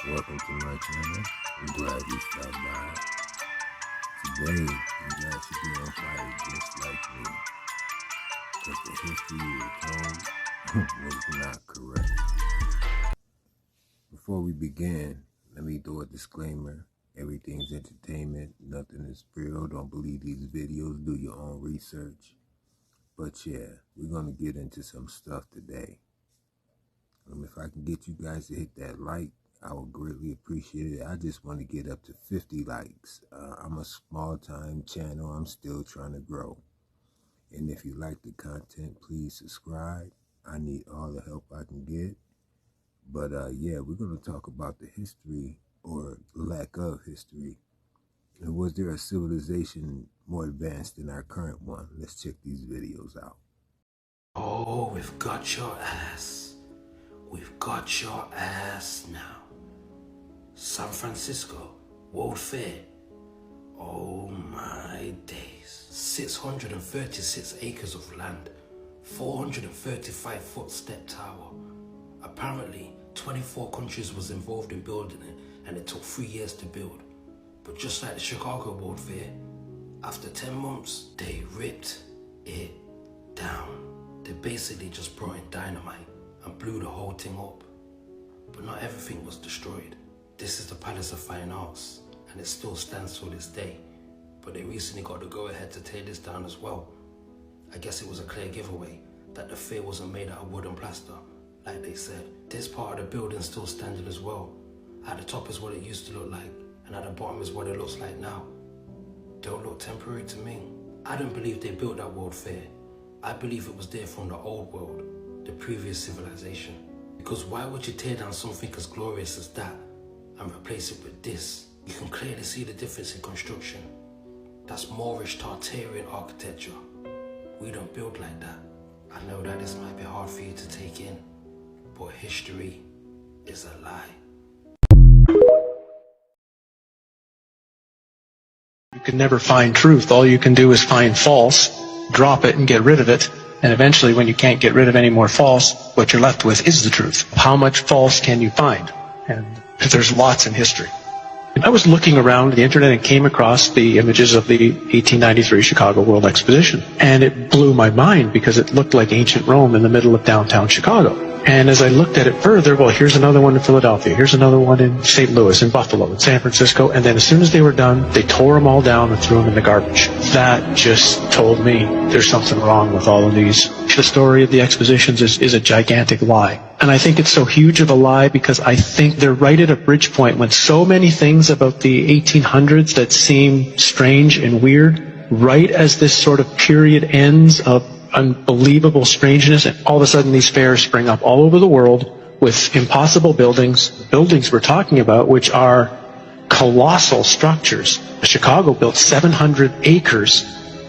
Welcome to my channel. I'm glad you stopped by. Today, you guys should be on fire just like me, because the history you were told was not correct. Before we begin, let me do a disclaimer. Everything's entertainment, nothing is real. Don't believe these videos, do your own research. But yeah, we're going to get into some stuff today. If I can get you guys to hit that like, I would greatly appreciate it. I just want to get up to 50 likes. I'm a small time channel. I'm still trying to grow. And if you like the content, please subscribe. I need all the help I can get. But yeah, we're going to talk about the history or lack of history. And was there a civilization more advanced than our current one? Let's check these videos out. Oh, we've got your ass. We've got your ass now. San Francisco, World Fair. Oh my days. 636 acres of land, 435-foot step tower. Apparently, 24 countries was involved in building it, and it took 3 years to build. But just like the Chicago World Fair, after 10 months, they ripped it down. They basically just brought in dynamite and blew the whole thing up. But not everything was destroyed. This is the Palace of Fine Arts, and it still stands to this day. But they recently got the go-ahead to tear this down as well. I guess it was a clear giveaway that the fair wasn't made out of wood and plaster, like they said. This part of the building's still standing as well. At the top is what it used to look like, and at the bottom is what it looks like now. Don't look temporary to me. I don't believe they built that World Fair. I believe it was there from the old world, the previous civilization. Because why would you tear down something as glorious as that and replace it with this? You can clearly see the difference in construction. That's Moorish Tartarian architecture. We don't build like that. I know that this might be hard for you to take in, but history is a lie. You can never find truth. All you can do is find false, drop it and get rid of it. And eventually, when you can't get rid of any more false, what you're left with is the truth. How much false can you find? And there's lots in history. I was looking around the internet and came across the images of the 1893 Chicago World Exposition. And it blew my mind because it looked like ancient Rome in the middle of downtown Chicago. And as I looked at it further, well, here's another one in Philadelphia, here's another one in St. Louis, in Buffalo, in San Francisco, and then as soon as they were done, they tore them all down and threw them in the garbage. That just told me there's something wrong with all of these. The story of the expositions is a gigantic lie. And I think it's so huge of a lie because I think they're right at a bridge point when so many things about the 1800s that seem strange and weird, right as this sort of period ends of unbelievable strangeness, and all of a sudden these fairs spring up all over the world with impossible buildings we're talking about, which are colossal structures. Chicago built 700 acres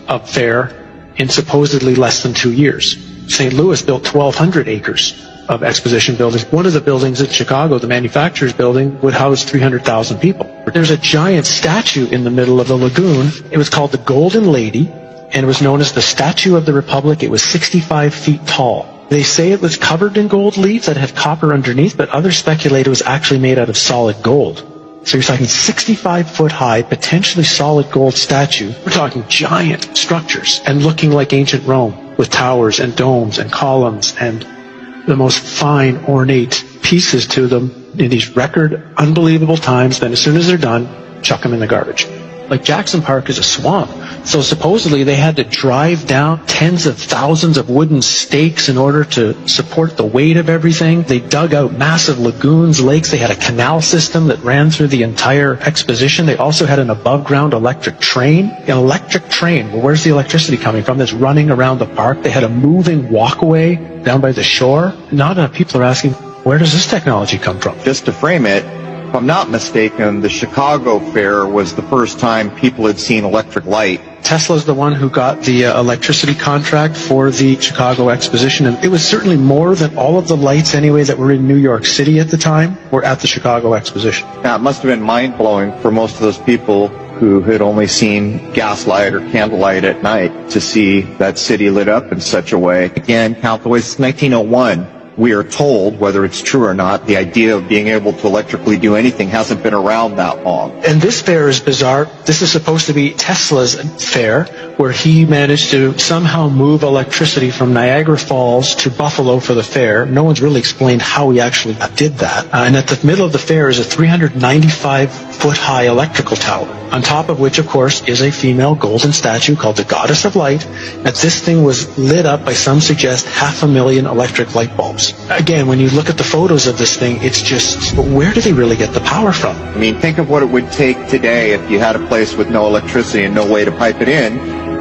of fair in supposedly less than 2 years. St. Louis built 1,200 acres of exposition buildings. One of the buildings in Chicago, the manufacturer's building, would house 300,000 people. There's a giant statue in the middle of the lagoon. It was called the Golden Lady, and it was known as the Statue of the Republic. It was 65 feet tall. They say it was covered in gold leaf that had copper underneath, but others speculate it was actually made out of solid gold. So you're talking 65-foot high, potentially solid gold statue. We're talking giant structures and looking like ancient Rome with towers and domes and columns and the most fine, ornate pieces to them in these record, unbelievable times. Then as soon as they're done, chuck them in the garbage. Like Jackson Park is a swamp. So supposedly they had to drive down tens of thousands of wooden stakes in order to support the weight of everything. They dug out massive lagoons, lakes. They had a canal system that ran through the entire exposition. They also had an above-ground electric train. An electric train, well, where's the electricity coming from? That's running around the park. They had a moving walkway down by the shore. Not enough people are asking, where does this technology come from? Just to frame it, if I'm not mistaken, the Chicago Fair was the first time people had seen electric light. Tesla's the one who got the electricity contract for the Chicago Exposition, and it was certainly more than all of the lights anyway that were in New York City at the time were at the Chicago Exposition. Now, it must have been mind-blowing for most of those people who had only seen gaslight or candlelight at night to see that city lit up in such a way. Again, count the way, it's 1901. we are told, whether it's true or not, the idea of being able to electrically do anything hasn't been around that long. And this fair is bizarre. This is supposed to be Tesla's fair, where he managed to somehow move electricity from Niagara Falls to Buffalo for the fair. No one's really explained how he actually did that. And at the middle of the fair is a 395-foot-high electrical tower, on top of which, of course, is a female golden statue called the Goddess of Light. And this thing was lit up by some suggest 500,000 electric light bulbs. Again, when you look at the photos of this thing, it's just, where do they really get the power from? I mean, think of what it would take today if you had a place with no electricity and no way to pipe it in,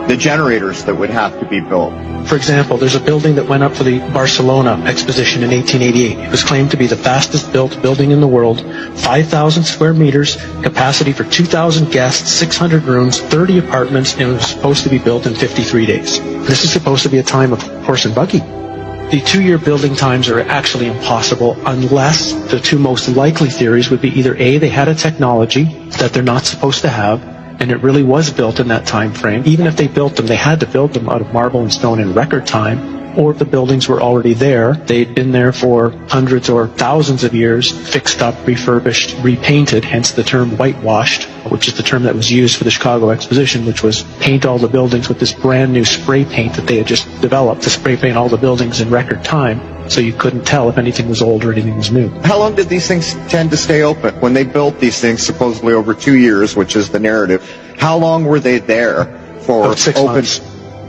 the generators that would have to be built. For example, there's a building that went up for the Barcelona exposition in 1888. It was claimed to be the fastest built building in the world, 5,000 square meters, capacity for 2,000 guests, 600 rooms, 30 apartments, and it was supposed to be built in 53 days. This is supposed to be a time of horse and buggy. The 2-year building times are actually impossible unless the two most likely theories would be either A, they had a technology that they're not supposed to have, and it really was built in that time frame. Even if they built them, they had to build them out of marble and stone in record time, or if the buildings were already there, they'd been there for hundreds or thousands of years, fixed up, refurbished, repainted, hence the term whitewashed, which is the term that was used for the Chicago Exposition, which was paint all the buildings with this brand new spray paint that they had just developed to spray paint all the buildings in record time, so you couldn't tell if anything was old or anything was new. How long did these things tend to stay open? When they built these things, supposedly over 2 years, which is the narrative, how long were they there for? About 6 months.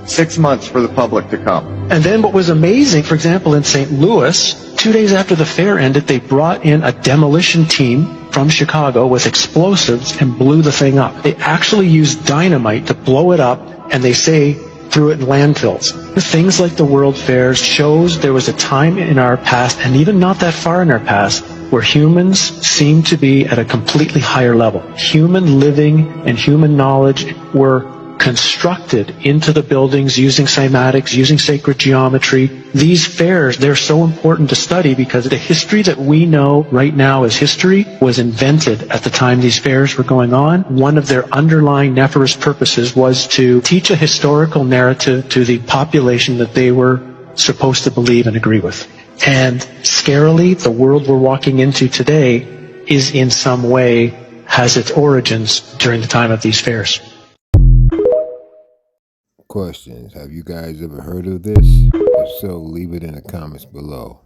6 months for the public to come. And then what was amazing, for example, in St. Louis, 2 days after the fair ended, they brought in a demolition team from Chicago with explosives and blew the thing up. They actually used dynamite to blow it up, and they say threw it in landfills. Things like the World Fairs shows there was a time in our past, and even not that far in our past, where humans seem to be at a completely higher level. Human living and human knowledge were constructed into the buildings using cymatics, using sacred geometry. These fairs, they're so important to study because the history that we know right now as history was invented at the time these fairs were going on. One of their underlying nefarious purposes was to teach a historical narrative to the population that they were supposed to believe and agree with. And scarily, the world we're walking into today is in some way, has its origins during the time of these fairs. Questions. Have you guys ever heard of this? If so, leave it in the comments below.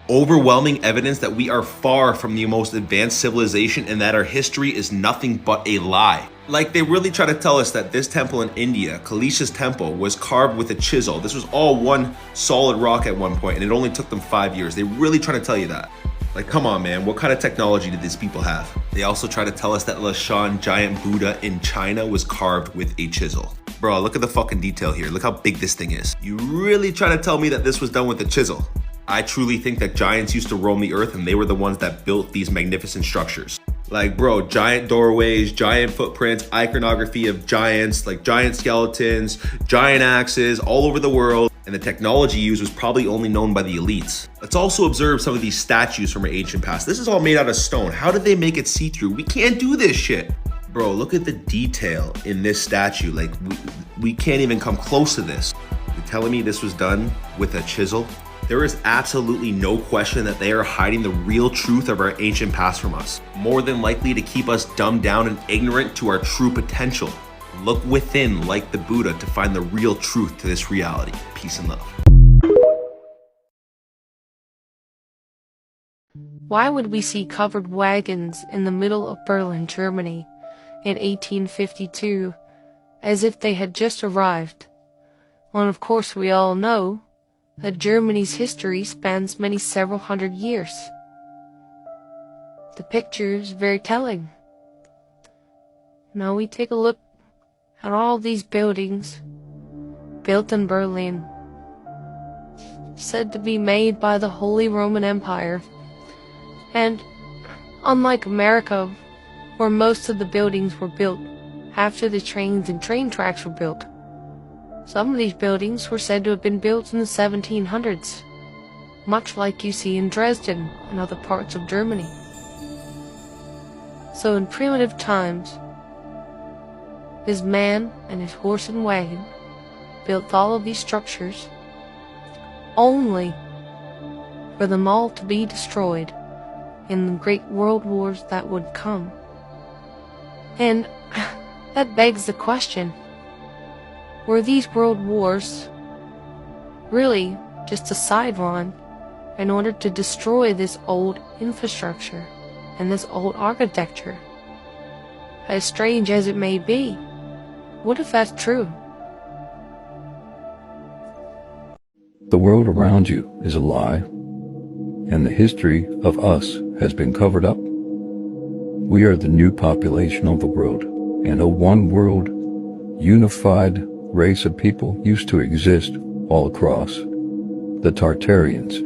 Overwhelming evidence that we are far from the most advanced civilization and that our history is nothing but a lie. Like, they really try to tell us that this temple in India, Kalisha's temple, was carved with a chisel. This was all one solid rock at one point, and it only took them 5 years. They really try to tell you that. Like, come on, man, what kind of technology did these people have? They also try to tell us that Lashan giant Buddha in China was carved with a chisel. Bro, look at the fucking detail here. Look how big this thing is. You really try to tell me that this was done with a chisel? I truly think that giants used to roam the earth and they were the ones that built these magnificent structures. Like, bro, giant doorways, giant footprints, iconography of giants, like giant skeletons, giant axes all over the world. And the technology used was probably only known by the elites. Let's also observe some of these statues from our ancient past. This is all made out of stone. How did they make it see-through? We can't do this shit. Bro, look at the detail in this statue. Like, we can't even come close to this. You're telling me this was done with a chisel? There is absolutely no question that they are hiding the real truth of our ancient past from us. More than likely to keep us dumbed down and ignorant to our true potential. Look within, like the Buddha, to find the real truth to this reality. Peace and love. Why would we see covered wagons in the middle of Berlin, Germany, in 1852, as if they had just arrived? Well, of course we all know that Germany's history spans many several hundred years. The picture is very telling. Now we take a look at all these buildings built in Berlin, said to be made by the Holy Roman Empire. And unlike America, where most of the buildings were built after the trains and train tracks were built, some of these buildings were said to have been built in the 1700s, much like you see in Dresden and other parts of Germany. So in primitive times, this man and his horse and wagon built all of these structures only for them all to be destroyed in the great world wars that would come. And that begs the question, were these world wars really just a sideline in order to destroy this old infrastructure and this old architecture? As strange as it may be, what if that's true? The world around you is a lie, and the history of us has been covered up. We are the new population of the world, and a one-world, unified race of people used to exist all across. The Tartarians.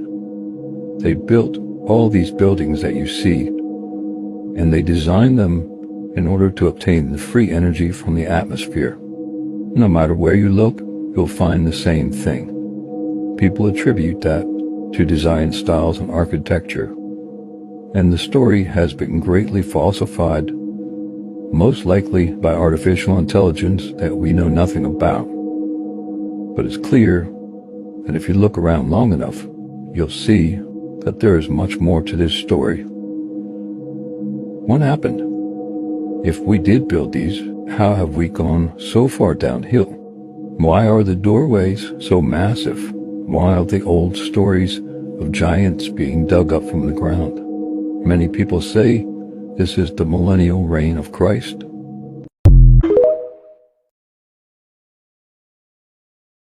They built all these buildings that you see, and they designed them in order to obtain the free energy from the atmosphere. No matter where you look, you'll find the same thing. People attribute that to design styles and architecture, and the story has been greatly falsified, most likely by artificial intelligence that we know nothing about. But it's clear that if you look around long enough, you'll see that there is much more to this story. What happened? If we did build these, how have we gone so far downhill? Why are the doorways so massive? Why are the old stories of giants being dug up from the ground? Many people say this is the millennial reign of Christ.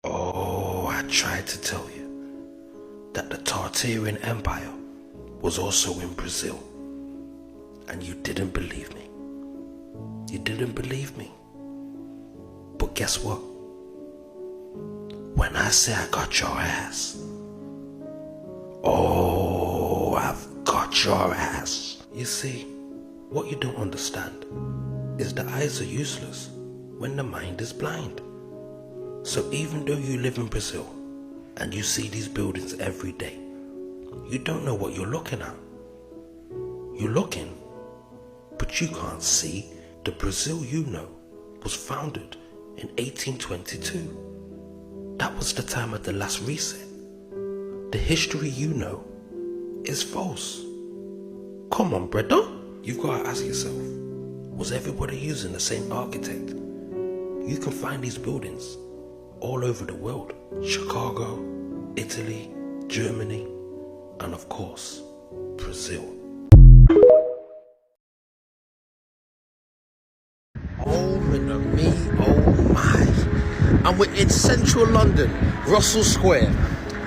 Oh, I tried to tell you that the Tartarian Empire was also in Brazil, and you didn't believe me. You didn't believe me. But guess what? When I say I got your ass, oh, I've got your ass. You see, what you don't understand is the eyes are useless when the mind is blind. So even though you live in Brazil and you see these buildings every day, you don't know what you're looking at. You're looking, but you can't see the Brazil you know was founded in 1822. That was the time of the last reset. The history you know is false. Come on, brother. You've got to ask yourself, was everybody using the same architect? You can find these buildings all over the world. Chicago, Italy, Germany, and of course, Brazil. Oh me, oh my. And we're in central London, Russell Square.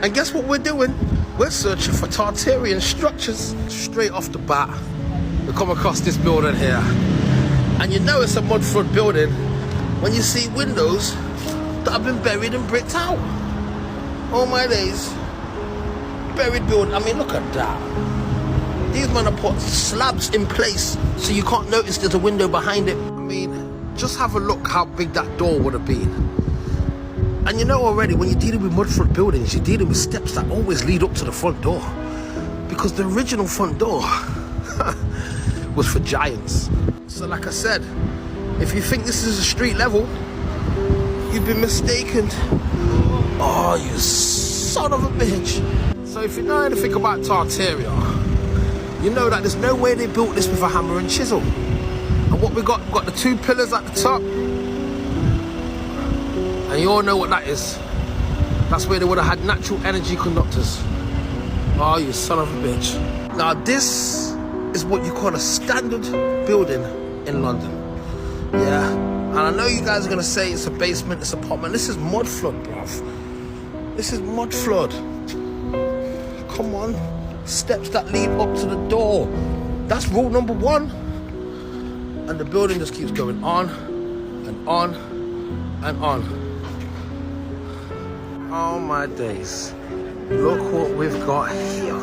And guess what we're doing? We're searching for Tartarian structures. Straight off the bat, we come across this building here. And you know it's a mud flood building when you see windows that have been buried and bricked out. Oh my days. Buried building. I mean, look at that. These men have put slabs in place so you can't notice there's a window behind it. I mean, just have a look how big that door would have been. And you know already, when you're dealing with mud flood buildings, you're dealing with steps that always lead up to the front door. Because the original front door was for giants. So like I said, if you think this is a street level, you've been mistaken. Oh, you son of a bitch. So if you know anything about Tartaria, you know that there's no way they built this with a hammer and chisel. And what we got the two pillars at the top. And you all know what that is. That's where they would have had natural energy conductors. Oh, you son of a bitch. Now this is what you call a standard building in London. Yeah, and I know you guys are gonna say it's a basement, it's a apartment. This is mud flood, bruv. This is mud flood. Come on, steps that lead up to the door. That's rule number one. And the building just keeps going on and on and on. Oh my days. Look what we've got here.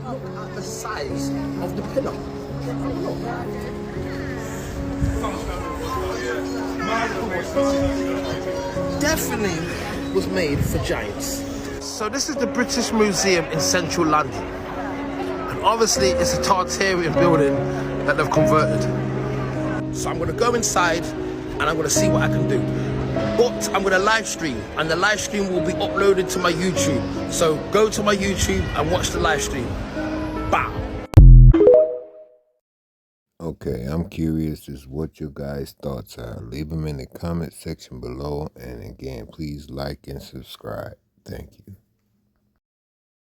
Look at the size of the pillar. Definitely was made for giants. So this is the British Museum in central London. And obviously it's a Tartarian building that they've converted. So I'm gonna go inside and I'm gonna see what I can do. But I'm gonna live stream, and the live stream will be uploaded to my YouTube. So go to my YouTube and watch the live stream. Bow. Okay, I'm curious as what your guys' thoughts are. Leave them in the comment section below. And again, please like and subscribe. Thank you.